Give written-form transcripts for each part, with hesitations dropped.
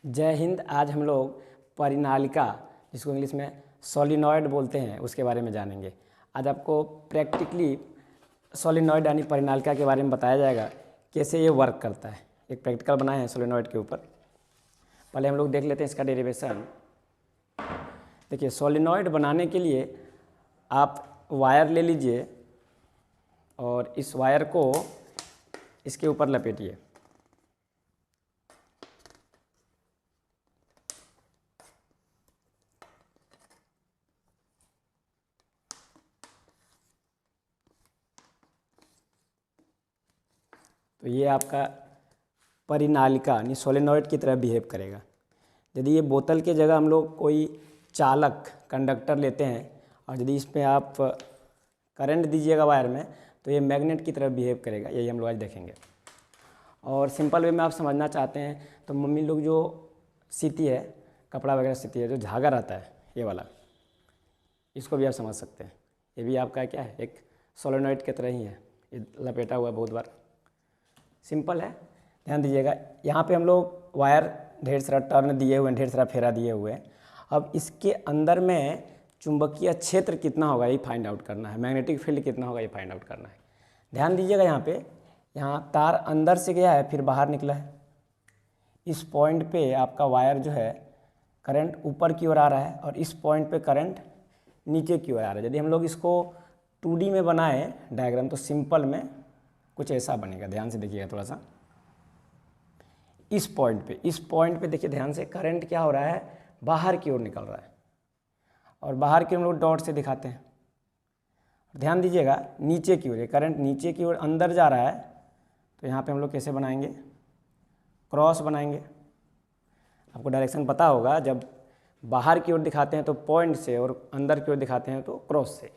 जय हिंद। आज हम लोग परिनालिका, जिसको इंग्लिश में सोलिनॉइड बोलते हैं, उसके बारे में जानेंगे। आज आपको प्रैक्टिकली सोलिनॉइड यानी परिनालिका के बारे में बताया जाएगा, कैसे ये वर्क करता है। एक प्रैक्टिकल बनाए हैं सोलिनॉइड के ऊपर। पहले हम लोग देख लेते हैं इसका डेरिवेशन। देखिए, सोलिनॉइड बनाने के लिए आप वायर ले लीजिए और इस वायर को इसके ऊपर लपेटिए। तो ये आपका परिनालिका यानी सोलेनॉइड की तरह बिहेव करेगा। यदि ये बोतल के जगह हम लोग कोई चालक कंडक्टर लेते हैं और यदि इसमें आप करंट दीजिएगा वायर में, तो ये मैग्नेट की तरह बिहेव करेगा। यही हम लोग आज देखेंगे। और सिंपल वे में आप समझना चाहते हैं तो मम्मी लोग जो सीती है, कपड़ा वगैरह सीती है, जो धागा रहता है ये वाला, इसको भी आप समझ सकते हैं। ये भी आपका क्या है, एक सोलेनॉइड की तरह ही है। ये लपेटा हुआ है बहुत बार। सिंपल है, ध्यान दीजिएगा। यहाँ पे हम लोग वायर ढेर सारा टर्न दिए हुए हैं, ढेर सारा फेरा दिए हुए हैं। अब इसके अंदर में चुंबकीय क्षेत्र कितना होगा ये फाइंड आउट करना है, मैग्नेटिक फील्ड कितना होगा ये फाइंड आउट करना है। ध्यान दीजिएगा, यहाँ तार अंदर से गया है फिर बाहर निकला है। इस पॉइंट पे आपका वायर जो है करंट ऊपर की ओर आ रहा है और इस पॉइंट पे करंट नीचे की ओर आ रहा है। यदि हम लोग इसको 2D में बनाएं डायग्राम, तो सिंपल में कुछ ऐसा बनेगा। ध्यान से देखिएगा थोड़ा सा। इस पॉइंट पे देखिए ध्यान से, करंट क्या हो रहा है, बाहर की ओर निकल रहा है। और बाहर की हम लोग डॉट से दिखाते हैं। ध्यान दीजिएगा, नीचे की ओर ये करंट नीचे की ओर अंदर जा रहा है। तो यहाँ पे हम लोग कैसे बनाएंगे, क्रॉस बनाएंगे। आपको डायरेक्शन पता होगा, जब बाहर की ओर दिखाते हैं तो पॉइंट से और अंदर की ओर दिखाते हैं तो क्रॉस से।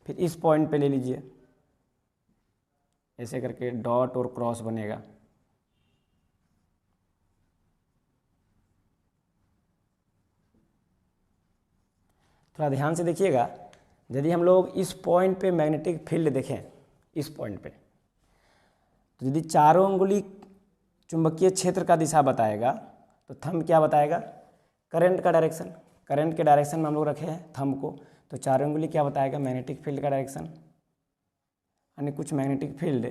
फिर इस पॉइंट पे ले लीजिए, ऐसे करके डॉट और क्रॉस बनेगा। थोड़ा ध्यान से देखिएगा। यदि हम लोग इस पॉइंट पे मैग्नेटिक फील्ड देखें, इस पॉइंट पे, तो यदि चारों उंगली चुंबकीय क्षेत्र का दिशा बताएगा तो थंब क्या बताएगा, करंट का डायरेक्शन। करंट के डायरेक्शन में हम लोग रखे हैं थंब को, तो चारों उंगली क्या बताएगा, मैग्नेटिक फील्ड का डायरेक्शन। यानी कुछ मैग्नेटिक फील्ड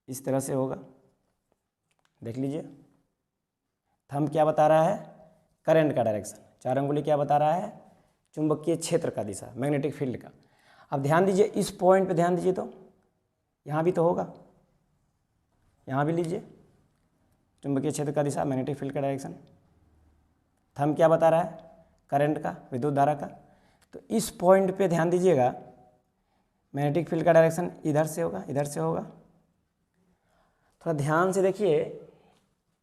इस तरह से होगा। देख लीजिए, थंब क्या बता रहा है, करंट का डायरेक्शन। चार उंगली क्या बता रहा है, चुंबकीय क्षेत्र का दिशा, मैग्नेटिक फील्ड का। अब ध्यान दीजिए, इस पॉइंट पे ध्यान दीजिए, तो यहाँ भी तो होगा। यहाँ भी लीजिए, चुंबकीय क्षेत्र का दिशा, मैग्नेटिक फील्ड का डायरेक्शन। थंब क्या बता रहा है, करंट का, विद्युत धारा का। तो इस पॉइंट पे ध्यान दीजिएगा, मैग्नेटिक फील्ड का डायरेक्शन इधर से होगा, इधर से होगा। थोड़ा ध्यान से देखिए,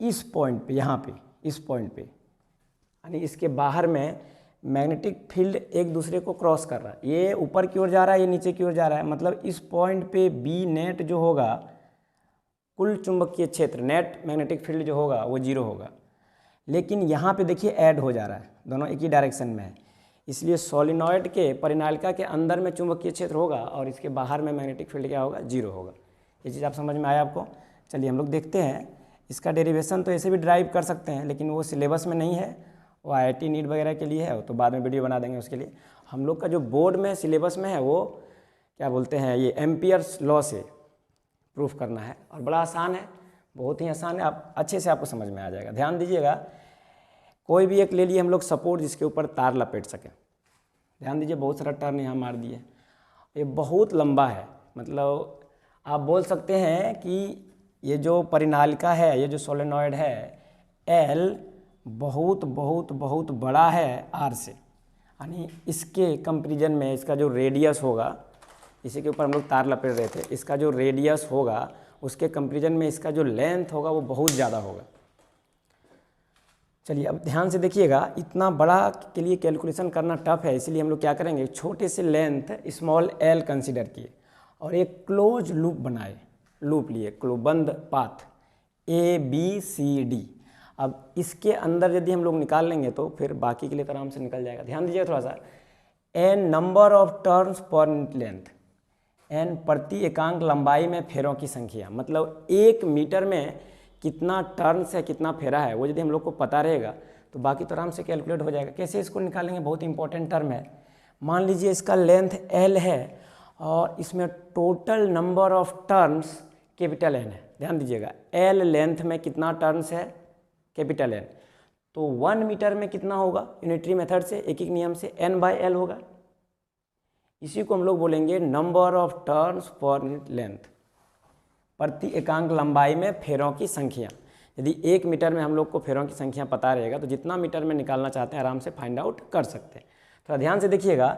इस पॉइंट पे, यहाँ पे, इस पॉइंट पे, यानी इसके बाहर में मैग्नेटिक फील्ड एक दूसरे को क्रॉस कर रहा है। ये ऊपर की ओर जा रहा है, ये नीचे की ओर जा रहा है। मतलब इस पॉइंट पे बी नेट जो होगा, कुल चुंबकीय क्षेत्र, नेट मैग्नेटिक फील्ड जो होगा वो 0 होगा। लेकिन यहाँ पे देखिए ऐड हो जा रहा है, दोनों एक ही डायरेक्शन में है। इसलिए सोलिनॉइड के परिनालिका के अंदर में चुंबकीय क्षेत्र होगा और इसके बाहर में मैग्नेटिक फील्ड क्या होगा, 0 होगा। ये चीज़ आप समझ में आया आपको। चलिए हम लोग देखते हैं। इसका डेरिवेशन तो ऐसे भी ड्राइव कर सकते हैं, लेकिन वो सिलेबस में नहीं है, वो IIT नीट वगैरह के लिए है, तो बाद में वीडियो बना देंगे उसके लिए। हम लोग का जो बोर्ड में सिलेबस में है वो क्या बोलते हैं, ये एम्पियर्स लॉ से प्रूफ करना है। और बड़ा आसान है, बहुत ही आसान है, आप अच्छे से आपको समझ में आ जाएगा। ध्यान दीजिएगा, कोई भी एक ले लिए हम लोग सपोर्ट, जिसके ऊपर तार लपेट सकें। ध्यान दीजिए, बहुत सारा टर्न यहाँ मार दिए। ये बहुत लंबा है, मतलब आप बोल सकते हैं कि ये जो परिनालिका है, ये जो सोलेनॉइड है, एल बहुत बहुत बहुत बड़ा है आर से। यानी इसके कंपेरिजन में इसका जो रेडियस होगा, इसी के ऊपर हम लोग तार लपेट रहे थे, इसका जो रेडियस होगा उसके कंपेरिजन में इसका जो लेंथ होगा वो बहुत ज़्यादा होगा। चलिए अब ध्यान से देखिएगा, इतना बड़ा के लिए कैलकुलेशन करना टफ है, इसीलिए हम लोग क्या करेंगे, छोटे से लेंथ स्मॉल एल कंसीडर किए और एक क्लोज लूप बनाए। लूप लिए, बंद पाथ ABCD। अब इसके अंदर यदि हम लोग निकाल लेंगे तो फिर बाकी के लिए तो आराम से निकल जाएगा। ध्यान दीजिएगा थोड़ा सा, n number of turns per length, n प्रति एकांक लंबाई में फेरों की संख्या। मतलब 1 मीटर में कितना टर्न्स है, कितना फेरा है, वो यदि हम लोग को पता रहेगा तो बाकी तो आराम से कैलकुलेट हो जाएगा। कैसे इसको निकालेंगे, बहुत इंपॉर्टेंट टर्म है। मान लीजिए इसका लेंथ L है और इसमें total number of turns capital N है। ध्यान दीजिएगा, L लेंथ में कितना टर्न्स है, कैपिटल N, तो 1 मीटर में कितना होगा, यूनिटरी मेथड से एक एक नियम से N/L होगा। इसी को हम लोग बोलेंगे number of turns per unit length, प्रति एकांक लंबाई में फेरों की संख्या। यदि 1 मीटर में हम लोग को फेरों की संख्या पता रहेगा तो जितना मीटर में निकालना चाहते हैं आराम से फाइंड आउट कर सकते हैं। थोड़ा ध्यान से देखिएगा,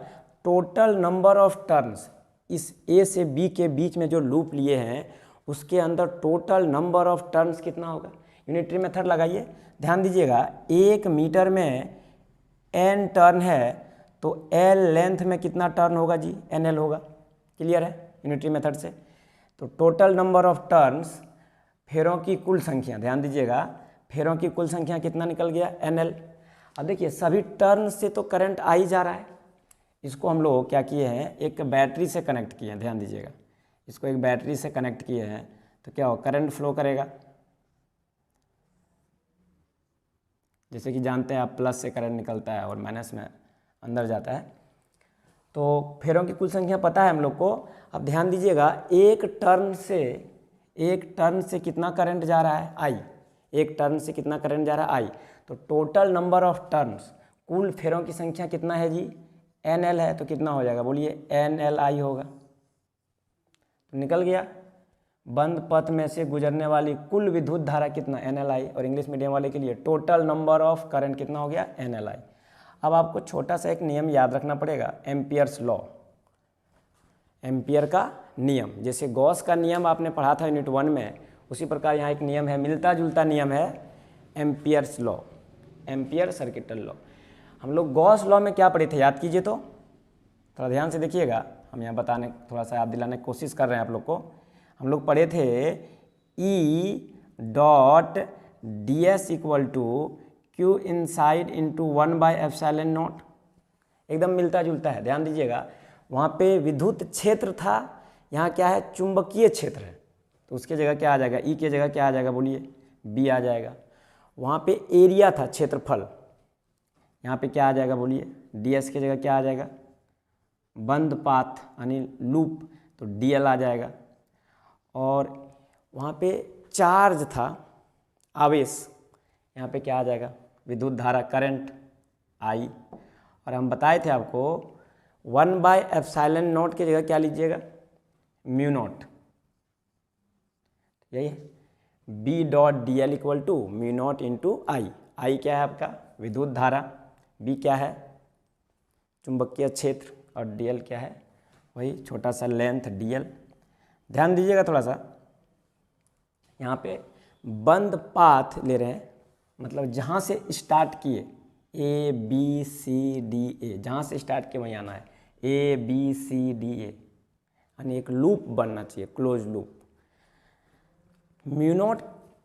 टोटल नंबर ऑफ टर्न्स, इस A से B के बीच में जो लूप लिए हैं उसके अंदर टोटल नंबर ऑफ टर्न्स कितना होगा, यूनिटरी मेथड लगाइए। ध्यान दीजिएगा, 1 मीटर में N टर्न है तो L लेंथ में कितना टर्न होगा जी, NL होगा। क्लियर है यूनिटरी मेथड से। तो टोटल नंबर ऑफ टर्न्स, फेरों की कुल संख्या, ध्यान दीजिएगा फेरों की कुल संख्या कितना निकल गया, NL। अब देखिए सभी टर्न से तो करंट आ ही जा रहा है, इसको हम लोग क्या किए हैं, एक बैटरी से कनेक्ट किए हैं। ध्यान दीजिएगा, इसको एक बैटरी से कनेक्ट किए हैं तो क्या हो, करंट फ्लो करेगा। जैसे कि जानते हैं आप, प्लस से करंट निकलता है और माइनस में अंदर जाता है। तो फेरों की कुल संख्या पता है हम लोग को। अब ध्यान दीजिएगा, एक टर्न से कितना करंट जा रहा है, I। एक टर्न से कितना करंट जा रहा है, I। तो टोटल नंबर ऑफ टर्न्स, कुल फेरों की संख्या कितना है जी, NL है। तो कितना हो जाएगा बोलिए, NLI होगा। तो निकल गया, बंद पथ में से गुजरने वाली कुल विद्युत धारा कितना, NLI। और इंग्लिश मीडियम वाले के लिए टोटल नंबर ऑफ करंट कितना हो गया, NLI। अब आपको छोटा सा एक नियम याद रखना पड़ेगा, एम्पियर्स लॉ, एम्पियर का नियम। जैसे गॉस का नियम आपने पढ़ा था यूनिट 1 में, उसी प्रकार यहाँ एक नियम है, मिलता जुलता नियम है, Ampere's law, ampere circuital law. हम लोग गॉस लॉ में क्या पढ़े थे, याद कीजिए तो, थोड़ा ध्यान से देखिएगा। हम यहाँ बताने, थोड़ा सा याद दिलाने की कोशिश कर रहे हैं आप लोग को। हम लोग पढ़े थे E.ds equal to Q inside into 1/ε0, एकदम मिलता जुलता है। ध्यान दीजिएगा, वहाँ पे विद्युत क्षेत्र था, यहाँ क्या है, चुंबकीय क्षेत्र है। तो उसके जगह क्या आ जाएगा, E की जगह क्या आ जाएगा बोलिए, B आ जाएगा। वहाँ पे एरिया था, क्षेत्रफल, यहाँ पे क्या आ जाएगा बोलिए, ds की जगह क्या आ जाएगा, बंद पाथ यानी लूप, तो dl आ जाएगा। और वहाँ पे चार्ज था, आवेश, यहाँ पे क्या आ जाएगा, विद्युत धारा, करंट, I। और हम बताए थे आपको 1/ε0 की जगह क्या लीजिएगा, μ0, यही है। B.dl equal to μ0 into I। I क्या है आपका, विद्युत धारा, B क्या है, चुंबकीय क्षेत्र, और dl क्या है, वही छोटा सा लेंथ dl। ध्यान दीजिएगा थोड़ा सा, यहाँ पे बंद पाथ ले रहे हैं, मतलब जहाँ से स्टार्ट किए ABCDA, जहाँ से स्टार्ट किए वहीं आना है, ABCDA, यानी एक लूप बनना चाहिए, क्लोज लूप। μ0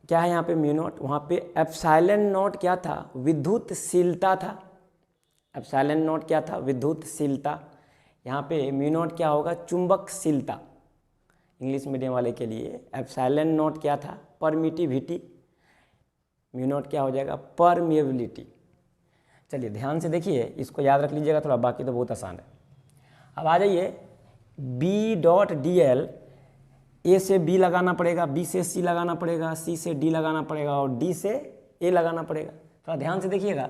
क्या है यहाँ पे, μ0, वहाँ पे ε0 क्या था, विद्युतशीलता था। ε0 क्या था, विद्युतशीलता। यहाँ पे μ0 क्या होगा, चुंबकशीलता। इंग्लिश मीडियम वाले के लिए ε0 क्या था, परमिटिविटी, μ0 क्या हो जाएगा, परमिएबिलिटी। चलिए ध्यान से देखिए, इसको याद रख लीजिएगा थोड़ा, बाकी तो बहुत आसान है। अब आ जाइए, B.dl, A से B लगाना पड़ेगा, B से C लगाना पड़ेगा, C से D लगाना पड़ेगा, और D से A लगाना पड़ेगा। थोड़ा ध्यान से देखिएगा,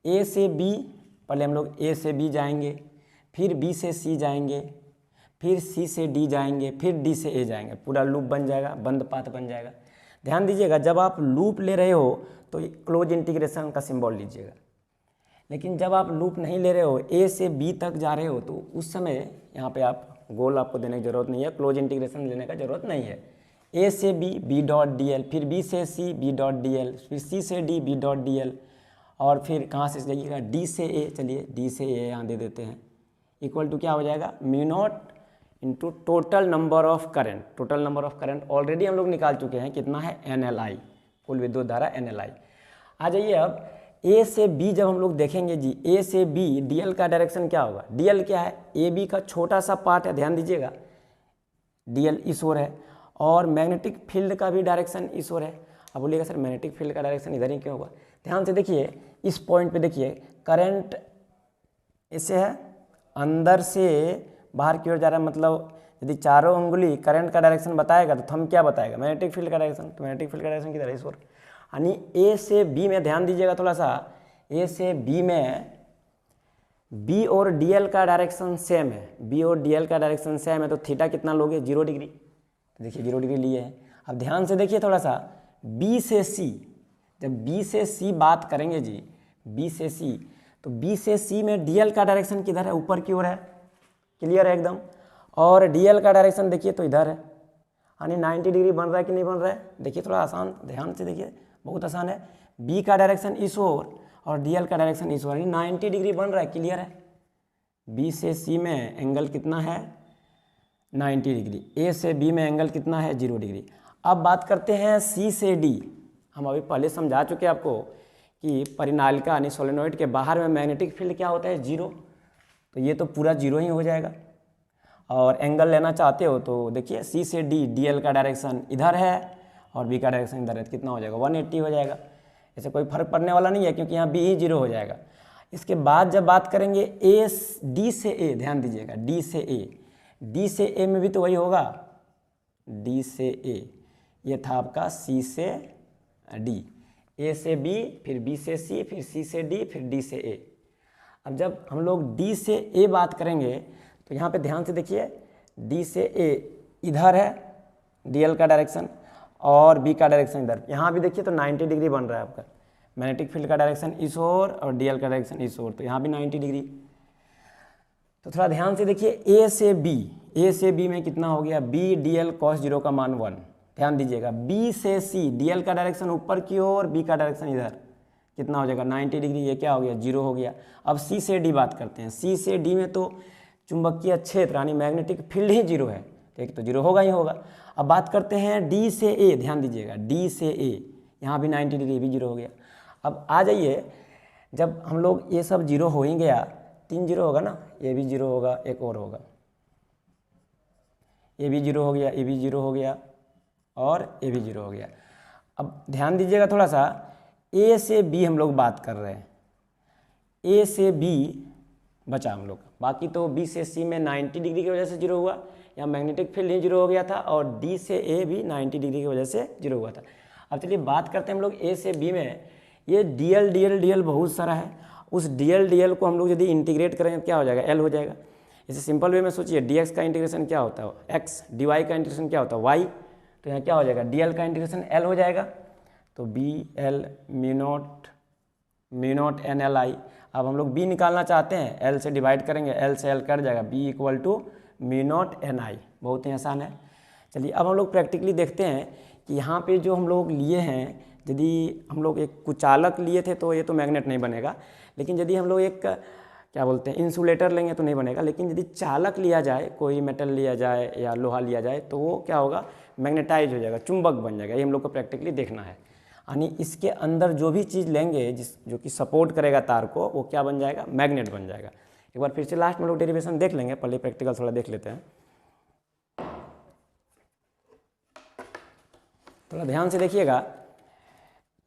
A से B, पहले हम लोग A से B जाएंगे, फिर B से C जाएंगे, फिर C से D जाएंगे, फिर D से A जाएंगे, पूरा लूप बन जाएगा, बंद पाथ बन जाएगा। ध्यान दीजिएगा, जब आप लूप ले रहे हो तो क्लोज इंटीग्रेशन का सिंबल लीजिएगा, लेकिन जब आप लूप नहीं ले रहे हो, A से B तक जा रहे हो, तो उस समय यहाँ पे आप गोल आपको देने की ज़रूरत नहीं है, क्लोज इंटीग्रेशन लेने का ज़रूरत नहीं है। A से B, B.dl, फिर B से C, B.dl, फिर C से D, B.dl, और फिर कहाँ से जाइएगा, D से A, चलिए D से A यहाँ दे देते हैं, इक्वल टू क्या हो जाएगा, μ0 into total number of current. Total number of current already हम लोग निकाल चुके हैं, कितना है, NLI, कुल विद्युत धारा NLI। आ जाइए अब A से B, जब हम लोग देखेंगे जी, A से B, dl का डायरेक्शन क्या होगा, dl क्या है, AB का छोटा सा पार्ट है, ध्यान दीजिएगा, dl इस ओर है, और मैग्नेटिक फील्ड का भी डायरेक्शन इस ओर है। अब बोलिएगा सर मैग्नेटिक फील्ड का डायरेक्शन इधर ही क्यों होगा। ध्यान से देखिए इस पॉइंट पे देखिए करंट ऐसे है, अंदर से बाहर की ओर जा रहा है, मतलब यदि चारों उंगली करंट का डायरेक्शन बताएगा तो थंब क्या बताएगा, मैग्नेटिक फील्ड का डायरेक्शन। तो मैग्नेटिक फील्ड का डायरेक्शन किधर है, इस ओर। यानी ए से बी में ध्यान दीजिएगा थोड़ा सा, ए से बी में बी और डी एल का डायरेक्शन सेम है, बी और डी एल का डायरेक्शन सेम है, तो थीटा कितना लोगे 0 डिग्री। तो देखिए 0 डिग्री लिए है। अब ध्यान से देखिए थोड़ा सा, बी से सी, जब बी से सी बात करेंगे जी, बी से सी, तो बी से सी में डी एल का डायरेक्शन किधर है, ऊपर की ओर है, क्लियर है एकदम। और डी एल का डायरेक्शन देखिए तो इधर है, यानी 90 डिग्री बन रहा है कि नहीं बन रहा है। देखिए थोड़ा आसान, ध्यान से देखिए बहुत आसान है। बी का डायरेक्शन इस ओर और डी एल का डायरेक्शन इस ओर, यानी 90 डिग्री बन रहा है, क्लियर है। बी से सी में एंगल कितना है 90 डिग्री, ए से बी में एंगल कितना है 0 डिग्री। अब बात करते हैं सी से डी। हम अभी पहले समझा चुके हैं आपको कि परिनालिका यानी सोलेनोइड के बाहर में मैग्नेटिक फील्ड क्या होता है 0, तो ये तो पूरा 0 ही हो जाएगा। और एंगल लेना चाहते हो तो देखिए सी से डी, डी एल का डायरेक्शन इधर है और बी का डायरेक्शन इधर है, तो कितना हो जाएगा 180 हो जाएगा। ऐसे कोई फर्क पड़ने वाला नहीं है क्योंकि यहाँ बी ही 0 हो जाएगा। इसके बाद जब बात करेंगे ए डी से ए, ध्यान दीजिएगा डी से ए, डी से ए में भी तो वही होगा, डी से ए, ये था आपका सी से डी, ए से बी, फिर बी से सी, फिर सी से डी, फिर डी से ए। अब जब हम लोग डी से ए बात करेंगे तो यहाँ पे ध्यान से देखिए, डी से ए इधर है डी एल का डायरेक्शन और बी का डायरेक्शन इधर, यहाँ भी देखिए तो 90 डिग्री बन रहा है आपका। मैग्नेटिक फील्ड का डायरेक्शन इस ओर और डी एल का डायरेक्शन इस ओर, तो यहाँ भी 90 डिग्री। तो थोड़ा ध्यान से देखिए ए से बी, ए से बी में कितना हो गया, बी डी एल कॉस 0 का मान 1। ध्यान दीजिएगा बी से सी, डी एल का डायरेक्शन ऊपर की ओर, बी का डायरेक्शन इधर, कितना हो जाएगा 90 डिग्री, ये क्या हो गया 0 हो गया। अब सी से डी बात करते हैं, सी से डी में तो चुंबकीय क्षेत्र यानी मैग्नेटिक फील्ड ही 0 है, तो एक तो 0 होगा ही होगा। अब बात करते हैं डी से ए, ध्यान दीजिएगा डी से ए, यहाँ भी 90 डिग्री भी 0 हो गया। अब आ जाइए, जब हम लोग ये सब 0 हो ही गया, 3 0 होगा ना, ये भी 0 होगा, एक और होगा, ये भी 0 हो गया, ये भी 0 हो गया और ये भी 0 हो गया। अब ध्यान दीजिएगा थोड़ा सा, ए से बी हम लोग बात कर रहे हैं, ए से बी बचा हम लोग, बाकी तो बी से सी में 90 डिग्री की वजह से 0 हुआ, या मैग्नेटिक फील्ड ही 0 हो गया था, और डी से ए भी 90 डिग्री की वजह से 0 हुआ था। अब चलिए बात करते हैं हम लोग ए से बी में, ये D L D L D L बहुत सारा है, उस डी एल को हम लोग यदि इंटीग्रेट करेंगे तो क्या हो जाएगा, एल हो जाएगा। इसे सिंपल वे में सोचिए, डी एक्स का इंटीग्रेशन क्या होता है एक्स, डी वाई का इंटीग्रेशन क्या होता है वाई, तो यहाँ क्या हो जाएगा डी एल का इंटीग्रेशन एल हो जाएगा, तो B L mu not N L I. अब हम लोग बी निकालना चाहते हैं, एल से डिवाइड करेंगे, एल से एल कट जाएगा, B equal to mu not N I, बहुत ही आसान है। चलिए अब हम लोग प्रैक्टिकली देखते हैं कि यहाँ पे जो हम लोग लिए हैं, यदि हम लोग एक कुचालक लिए थे तो ये तो मैग्नेट नहीं बनेगा, लेकिन यदि हम लोग एक क्या बोलते हैं इंसुलेटर लेंगे तो नहीं बनेगा, लेकिन यदि चालक लिया जाए, कोई मेटल लिया जाए या लोहा लिया जाए, तो वो क्या होगा मैग्नेटाइज हो जाएगा, चुंबक बन जाएगा। ये हम लोग को प्रैक्टिकली देखना है, यानी इसके अंदर जो भी चीज़ लेंगे जो कि सपोर्ट करेगा तार को, वो क्या बन जाएगा मैग्नेट बन जाएगा। एक बार फिर से लास्ट में लोग डेरिवेशन देख लेंगे, पहले प्रैक्टिकल थोड़ा देख लेते हैं। थोड़ा ध्यान से देखिएगा,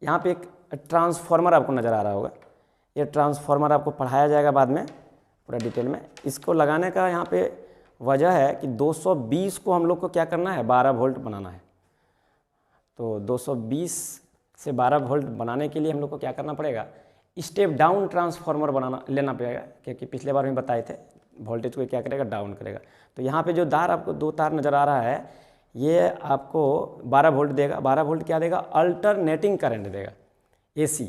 यहाँ पे एक ट्रांसफार्मर आपको नज़र आ रहा होगा, ये ट्रांसफार्मर आपको पढ़ाया जाएगा बाद में पूरा डिटेल में। इसको लगाने का यहाँ पे वजह है कि 220 को हम लोग को क्या करना है 12 वोल्ट बनाना है, तो 220 से 12 वोल्ट बनाने के लिए हम लोग को क्या करना पड़ेगा, स्टेप डाउन ट्रांसफार्मर लेना पड़ेगा, क्योंकि पिछले बार में बताए थे वोल्टेज को क्या करेगा डाउन करेगा। तो यहाँ पे जो तार आपको 2 तार नज़र आ रहा है, ये आपको 12 वोल्ट देगा, 12 वोल्ट क्या देगा अल्टरनेटिंग करंट देगा AC।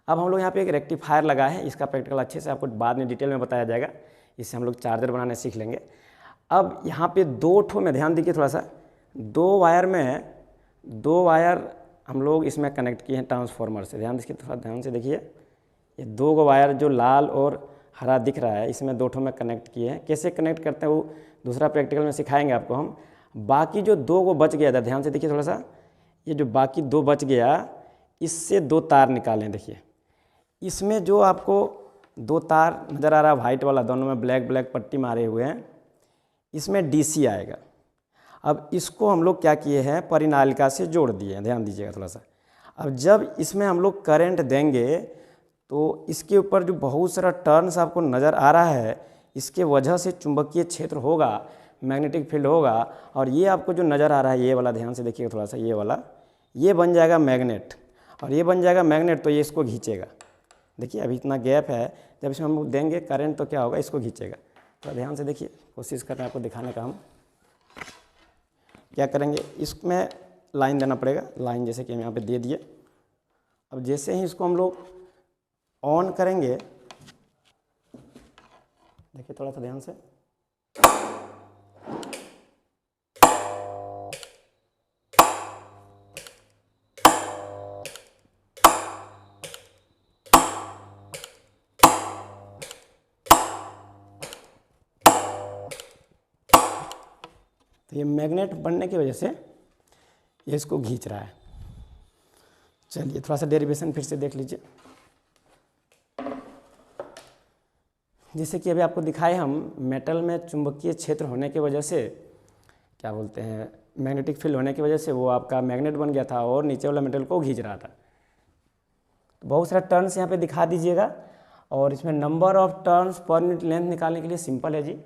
अब हम लोग यहाँ पे एक रेक्टिफायर लगाए हैं, इसका प्रैक्टिकल अच्छे से आपको बाद में डिटेल में बताया जाएगा, इससे हम लोग चार्जर बनाने सीख लेंगे। अब यहाँ पे 2 ठो में ध्यान दीजिए थोड़ा सा, 2 वायर हम लोग इसमें कनेक्ट किए हैं ट्रांसफार्मर से, ध्यान दीजिए थोड़ा ध्यान से देखिए, ये 2 वायर जो लाल और हरा दिख रहा है, इसमें 2 ठो में कनेक्ट किए हैं। कैसे कनेक्ट करते हैं वो दूसरा प्रैक्टिकल में सिखाएंगे आपको हम। बाकी जो 2 को बच गया था, ध्यान से देखिए थोड़ा सा, ये जो बाकी 2 बच गया, इससे 2 तार निकालें। देखिए इसमें जो आपको 2 तार नज़र आ रहा है वाइट वाला, दोनों में ब्लैक पट्टी मारे हुए हैं, इसमें DC आएगा। अब इसको हम लोग क्या किए हैं परिनालिका से जोड़ दिए हैं, ध्यान दीजिएगा थोड़ा सा। अब जब इसमें हम लोग करंट देंगे तो इसके ऊपर जो बहुत सारा टर्न्स आपको नज़र आ रहा है, इसके वजह से चुंबकीय क्षेत्र होगा, मैग्नेटिक फील्ड होगा। और ये आपको जो नज़र आ रहा है ये वाला, ध्यान से देखिएगा थोड़ा सा, ये वाला ये बन जाएगा मैग्नेट, और ये बन जाएगा मैग्नेट तो ये इसको खींचेगा। देखिए अभी इतना गैप है, जब इसमें हम लोग देंगे करंट तो क्या होगा, इसको खींचेगा। तो ध्यान से देखिए, कोशिश कर रहे हैं आपको दिखाने का। हम क्या करेंगे, इसमें लाइन देना पड़ेगा, लाइन जैसे कि हम यहाँ पे दे दिए। अब जैसे ही इसको हम लोग ऑन करेंगे, देखिए थोड़ा सा ध्यान से, तो ये मैग्नेट बनने की वजह से ये इसको खींच रहा है। चलिए थोड़ा सा डेरिवेशन फिर से देख लीजिए। जैसे कि अभी आपको दिखाए, हम मेटल में चुंबकीय क्षेत्र होने की वजह से, क्या बोलते हैं, मैग्नेटिक फील्ड होने की वजह से वो आपका मैग्नेट बन गया था और नीचे वाला मेटल को खींच रहा था। तो बहुत सारा टर्न्स यहाँ पे दिखा दीजिएगा। और इसमें number of turns per unit length निकालने के लिए सिंपल है जी,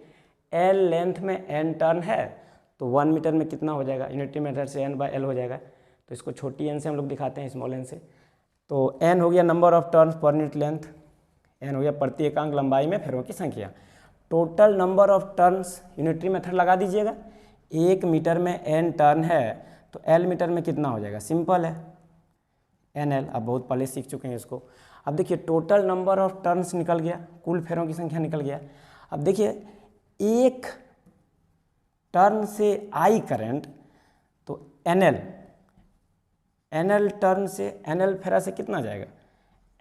एल लेंथ में एन टर्न है तो 1 मीटर में कितना हो जाएगा, यूनिटी मेथड से n/l हो जाएगा। तो इसको छोटी n से हम लोग दिखाते हैं, स्मॉल n से। तो n हो गया number of turns per unit length, n हो गया प्रति एकांक लंबाई में फेरों की संख्या। Total number of turns unitary method लगा दीजिएगा। 1 मीटर में n टर्न है तो l मीटर में कितना हो जाएगा, सिंपल है nl। अब बहुत पहले सीख चुके हैं इसको। अब देखिए टोटल नंबर ऑफ टर्न्स निकल गया, कुल फेरों की संख्या निकल गया। अब देखिए एक टर्न से आई करंट तो nl टर्न से nl फेरा से कितना जाएगा,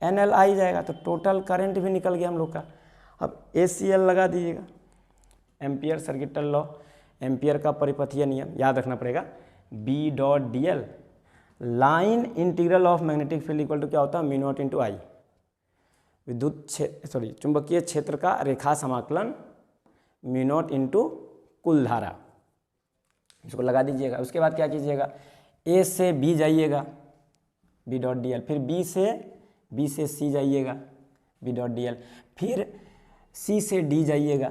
nl आई जाएगा। तो टोटल करंट भी निकल गया हम लोग का। अब ACL लगा दीजिएगा, एम्पियर सर्किटल लॉ, एम्पियर का परिपथीय नियम याद रखना पड़ेगा। B.dl line integral of magnetic field equal to क्या होता है, μ0 इंटू आई। चुंबकीय क्षेत्र का रेखा समाकलन μ0 इंटू कुल धारा, इसको लगा दीजिएगा। उसके बाद क्या कीजिएगा, A से B जाइएगा, B.dl, फिर B से C जाइएगा, B.dl, फिर C से D जाइएगा,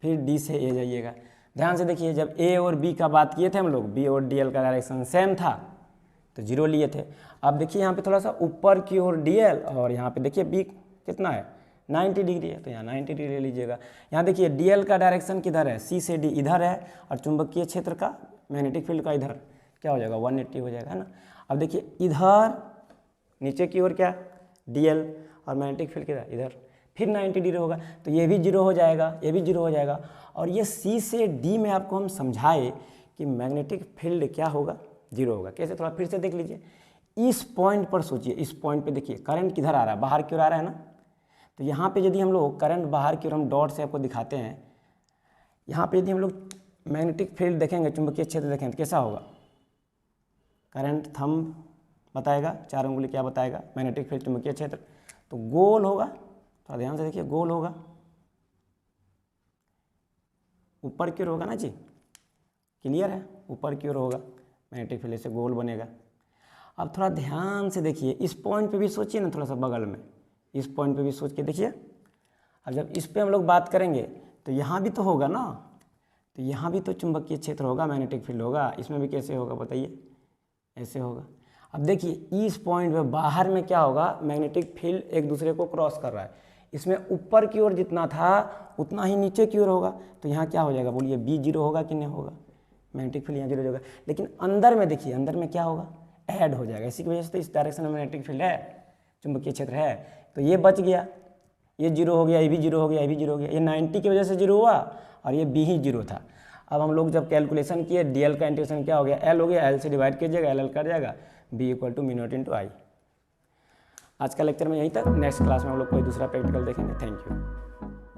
फिर D से A जाइएगा। ध्यान से देखिए, जब A और B का बात किए थे हम लोग, B और dl का डायरेक्शन सेम था तो 0 लिए थे। अब देखिए यहाँ पे थोड़ा सा ऊपर की ओर dl, और यहाँ पे देखिए B कितना है, 90 डिग्री है, तो यहाँ 90 डिग्री ले लीजिएगा। यहाँ देखिए dl का डायरेक्शन किधर है, C से D इधर है, और चुंबकीय क्षेत्र का, मैग्नेटिक फील्ड का इधर क्या हो जाएगा, 180 हो जाएगा, है ना। अब देखिए इधर नीचे की ओर क्या, dl, और मैग्नेटिक फील्ड किधर, इधर, फिर 90 डिग्री होगा, तो ये भी 0 हो जाएगा, ये भी 0 हो जाएगा। और ये C से D में आपको हम समझाए कि मैग्नेटिक फील्ड क्या होगा, 0 होगा। कैसे, थोड़ा फिर से देख लीजिए। इस पॉइंट पर सोचिए, इस पॉइंट पे देखिए करंट किधर आ रहा है, बाहर की ओर आ रहा है ना। तो यहाँ पे यदि हम लोग करंट बाहर की ओर, हम डॉट से आपको दिखाते हैं, यहाँ पे यदि हम लोग मैग्नेटिक फील्ड देखेंगे, चुंबकीय क्षेत्र देखेंगे तो कैसा होगा, करंट थंब बताएगा, 4 उंगली क्या बताएगा, मैग्नेटिक फील्ड चुंबकीय क्षेत्र, तो गोल होगा। थोड़ा ध्यान से देखिए, गोल होगा, ऊपर की ओर होगा ना जी, क्लियर है, ऊपर की ओर होगा मैग्नेटिक फील्ड, से गोल बनेगा। अब थोड़ा ध्यान से देखिए, इस पॉइंट पे भी सोचिए ना, थोड़ा सा बगल में, इस पॉइंट पे भी सोच के देखिए। अब जब इस पे हम लोग बात करेंगे तो यहाँ भी तो होगा ना, तो यहाँ भी तो चुंबकीय क्षेत्र होगा, मैग्नेटिक फील्ड होगा। इसमें भी कैसे होगा बताइए, ऐसे होगा। अब देखिए इस पॉइंट पे बाहर में क्या होगा, मैग्नेटिक फील्ड एक दूसरे को क्रॉस कर रहा है। इसमें ऊपर की ओर जितना था उतना ही नीचे की ओर होगा, तो यहाँ क्या हो जाएगा बोलिए, B 0 होगा कि नहीं होगा, मैग्नेटिक फील्ड यहाँ 0 होगा। लेकिन अंदर में देखिए, अंदर में क्या होगा, ऐड हो जाएगा। इसी की वजह से तो इस डायरेक्शन में मैग्नेटिक फील्ड है, चुंबकीय क्षेत्र है, तो ये बच गया, ये 0 हो गया, ये भी 0 हो गया, ये भी 0 हो गया। ये 90 की वजह से 0 हुआ और ये B ही 0 था। अब हम लोग जब कैलकुलेशन किए, dl का इंटीग्रेशन क्या हो गया, L हो गया, L से डिवाइड कीजिएगा, L कट जाएगा, B इक्वल टू μ0 इंटू आई। आज का लेक्चर में यहीं तक, नेक्स्ट क्लास में हम लोग कोई दूसरा प्रैक्टिकल देखेंगे। Thank you.